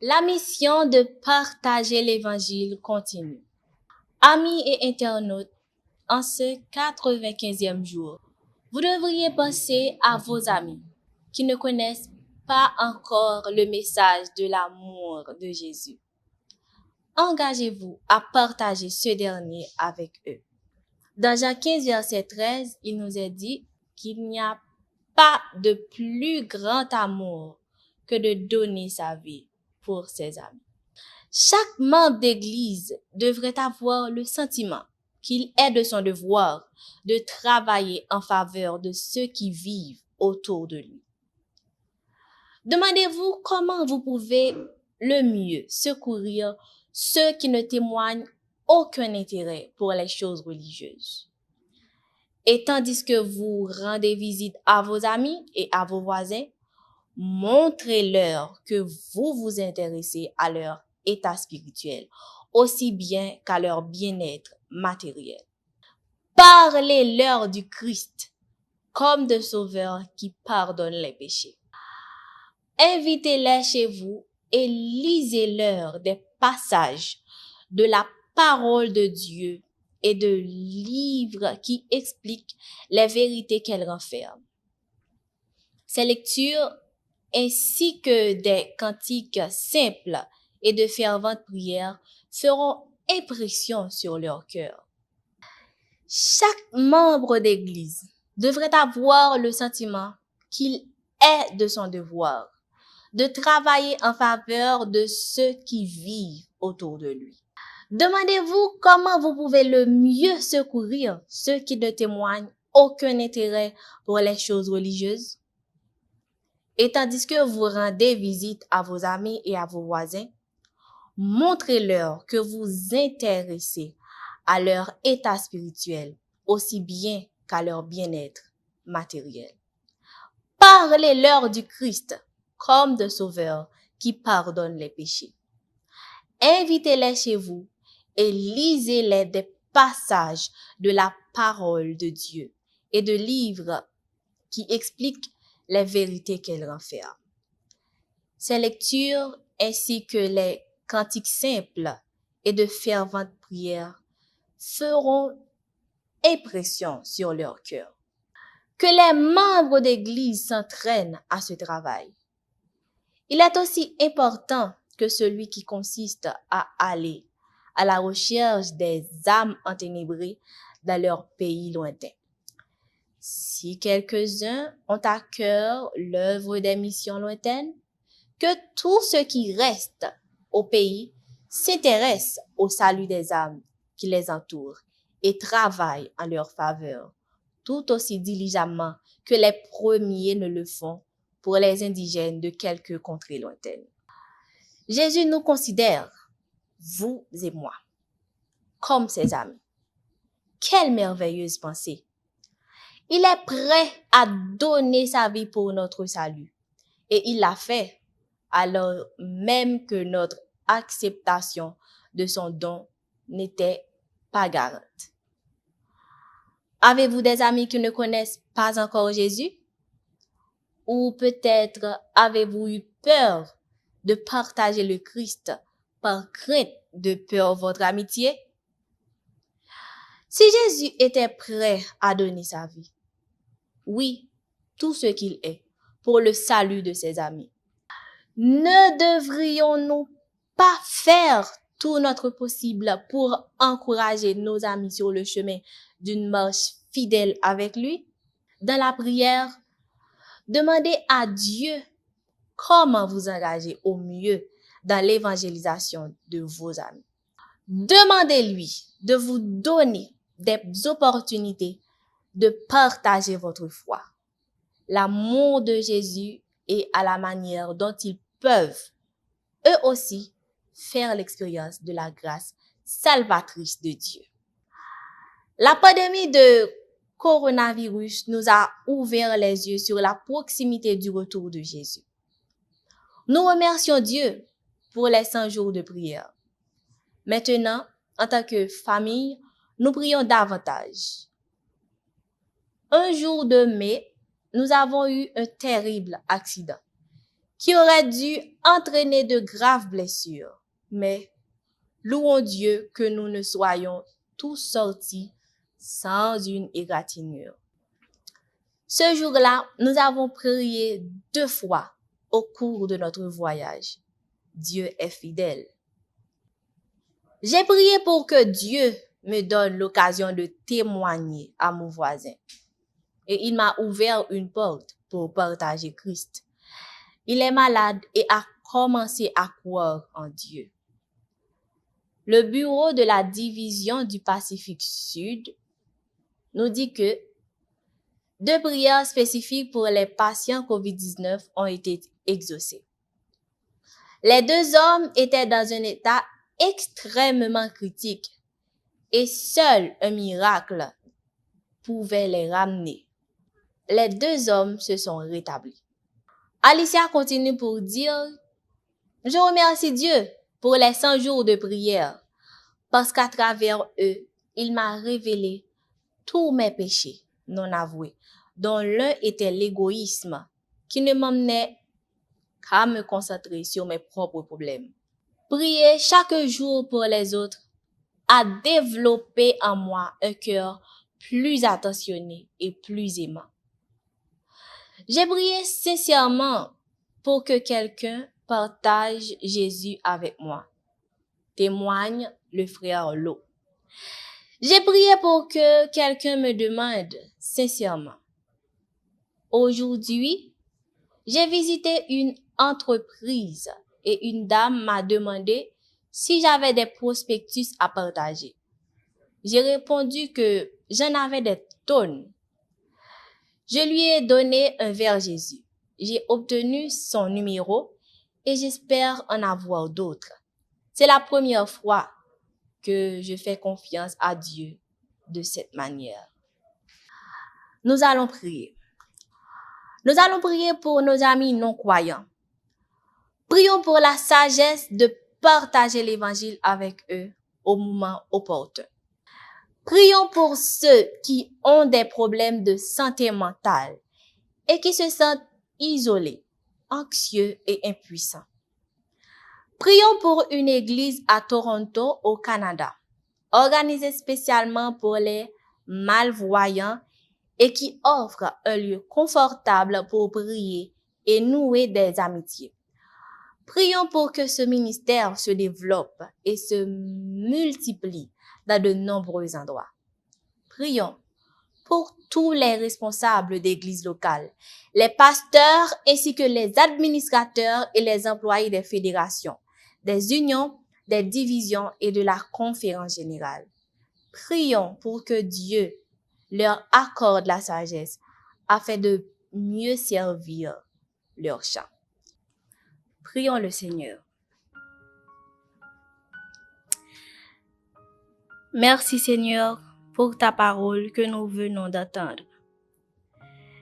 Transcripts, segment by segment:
La mission de partager l'Évangile continue. Amis et internautes, en ce 95e jour, vous devriez penser à vos amis qui ne connaissent pas encore le message de l'amour de Jésus. Engagez-vous à partager ce dernier avec eux. Dans Jean 15, verset 13, il nous est dit qu'il n'y a pas de plus grand amour que de donner sa vie pour ses amis. Chaque membre d'Église devrait avoir le sentiment qu'il est de son devoir de travailler en faveur de ceux qui vivent autour de lui. Demandez-vous comment vous pouvez le mieux secourir ceux qui ne témoignent aucun intérêt pour les choses religieuses. Et tandis que vous rendez visite à vos amis et à vos voisins, montrez-leur que vous vous intéressez à leur état spirituel, aussi bien qu'à leur bien-être matériel. Parlez-leur du Christ comme de Sauveur qui pardonne les péchés. Invitez-les chez vous et lisez-leur des passages de la parole de Dieu et de livres qui expliquent les vérités qu'elle renferme. Ces lectures ainsi que des cantiques simples et de ferventes prières feront impression sur leur cœur. Chaque membre d'Église devrait avoir le sentiment qu'il est de son devoir de travailler en faveur de ceux qui vivent autour de lui. Demandez-vous comment vous pouvez le mieux secourir ceux qui ne témoignent aucun intérêt pour les choses religieuses. Et tandis que vous rendez visite à vos amis et à vos voisins, montrez-leur que vous intéressez à leur état spirituel, aussi bien qu'à leur bien-être matériel. Parlez-leur du Christ comme de Sauveur qui pardonne les péchés. Invitez-les chez vous et lisez-les des passages de la parole de Dieu et de livres qui expliquent les vérités qu'elle renferme. Ces lectures ainsi que les cantiques simples et de ferventes prières feront impression sur leur cœur. Que les membres d'Église s'entraînent à ce travail. Il est aussi important que celui qui consiste à aller à la recherche des âmes enténébrées dans leur pays lointain. Si quelques-uns ont à cœur l'œuvre des missions lointaines, que tous ceux qui restent au pays s'intéressent au salut des âmes qui les entourent et travaillent en leur faveur, tout aussi diligemment que les premiers ne le font pour les indigènes de quelques contrées lointaines. Jésus nous considère, vous et moi, comme ses amis. Quelle merveilleuse pensée! Il est prêt à donner sa vie pour notre salut. Et il l'a fait alors même que notre acceptation de son don n'était pas garante. Avez-vous des amis qui ne connaissent pas encore Jésus? Ou peut-être avez-vous eu peur de partager le Christ par crainte de perdre votre amitié? Si Jésus était prêt à donner sa vie, oui, tout ce qu'il est, pour le salut de ses amis, ne devrions-nous pas faire tout notre possible pour encourager nos amis sur le chemin d'une marche fidèle avec lui? Dans la prière, demandez à Dieu comment vous engager au mieux dans l'évangélisation de vos amis. Demandez-lui de vous donner des opportunités de partager votre foi, l'amour de Jésus et à la manière dont ils peuvent, eux aussi, faire l'expérience de la grâce salvatrice de Dieu. La pandémie de coronavirus nous a ouvert les yeux sur la proximité du retour de Jésus. Nous remercions Dieu pour les 100 jours de prière. Maintenant, en tant que famille, nous prions davantage. Un jour de mai, nous avons eu un terrible accident qui aurait dû entraîner de graves blessures. Mais louons Dieu que nous ne soyons tous sortis sans une égratignure. Ce jour-là, nous avons prié 2 fois au cours de notre voyage. Dieu est fidèle. J'ai prié pour que Dieu me donne l'occasion de témoigner à mon voisin. Et il m'a ouvert une porte pour partager Christ. Il est malade et a commencé à croire en Dieu. Le bureau de la division du Pacifique Sud nous dit que 2 prières spécifiques pour les patients COVID-19 ont été exaucées. Les 2 hommes étaient dans un état extrêmement critique et seul un miracle pouvait les ramener. Les 2 hommes se sont rétablis. Alicia continue pour dire « Je remercie Dieu pour les 100 jours de prière parce qu'à travers eux, il m'a révélé tous mes péchés non avoués, dont l'un était l'égoïsme qui ne m'emmenait qu'à me concentrer sur mes propres problèmes. Prier chaque jour pour les autres a développé en moi un cœur plus attentionné et plus aimant. J'ai prié sincèrement pour que quelqu'un partage Jésus avec moi, témoigne le frère Lo. J'ai prié pour que quelqu'un me demande sincèrement. Aujourd'hui, j'ai visité une entreprise et une dame m'a demandé si j'avais des prospectus à partager. J'ai répondu que j'en avais des tonnes. Je lui ai donné un vers Jésus. J'ai obtenu son numéro et j'espère en avoir d'autres. C'est la première fois que je fais confiance à Dieu de cette manière. Nous allons prier. Nous allons prier pour nos amis non-croyants. Prions pour la sagesse de partager l'évangile avec eux au moment opportun. Prions pour ceux qui ont des problèmes de santé mentale et qui se sentent isolés, anxieux et impuissants. Prions pour une église à Toronto, au Canada, organisée spécialement pour les malvoyants et qui offre un lieu confortable pour prier et nouer des amitiés. Prions pour que ce ministère se développe et se multiplie dans de nombreux endroits. Prions pour tous les responsables d'églises locales, les pasteurs ainsi que les administrateurs et les employés des fédérations, des unions, des divisions et de la conférence générale. Prions pour que Dieu leur accorde la sagesse afin de mieux servir leur champ. Prions le Seigneur. Merci Seigneur pour ta parole que nous venons d'entendre,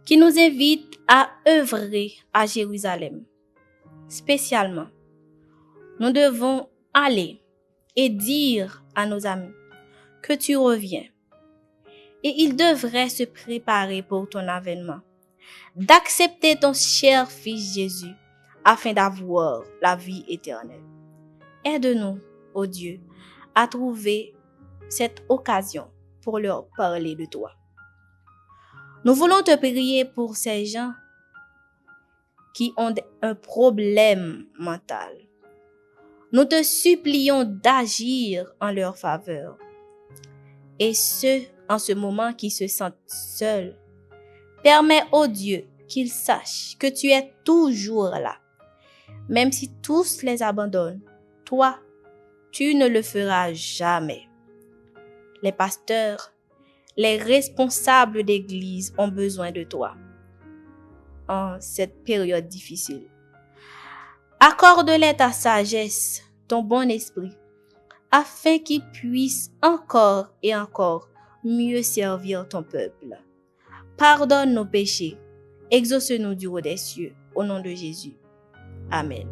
qui nous invite à œuvrer à Jérusalem. Spécialement, nous devons aller et dire à nos amis que tu reviens. Et ils devraient se préparer pour ton avènement, d'accepter ton cher Fils Jésus afin d'avoir la vie éternelle. Aide-nous, ô Dieu, à trouver cette occasion pour leur parler de toi. Nous voulons te prier pour ces gens qui ont un problème mental. Nous te supplions d'agir en leur faveur. Et ceux en ce moment qui se sentent seuls, permets, ô Dieu, qu'ils sachent que tu es toujours là. Même si tous les abandonnent, toi, tu ne le feras jamais. Les pasteurs, les responsables d'église ont besoin de toi en cette période difficile. Accorde-les ta sagesse, ton bon esprit, afin qu'ils puissent encore et encore mieux servir ton peuple. Pardonne nos péchés, exauce-nous du haut des cieux, au nom de Jésus. Amen.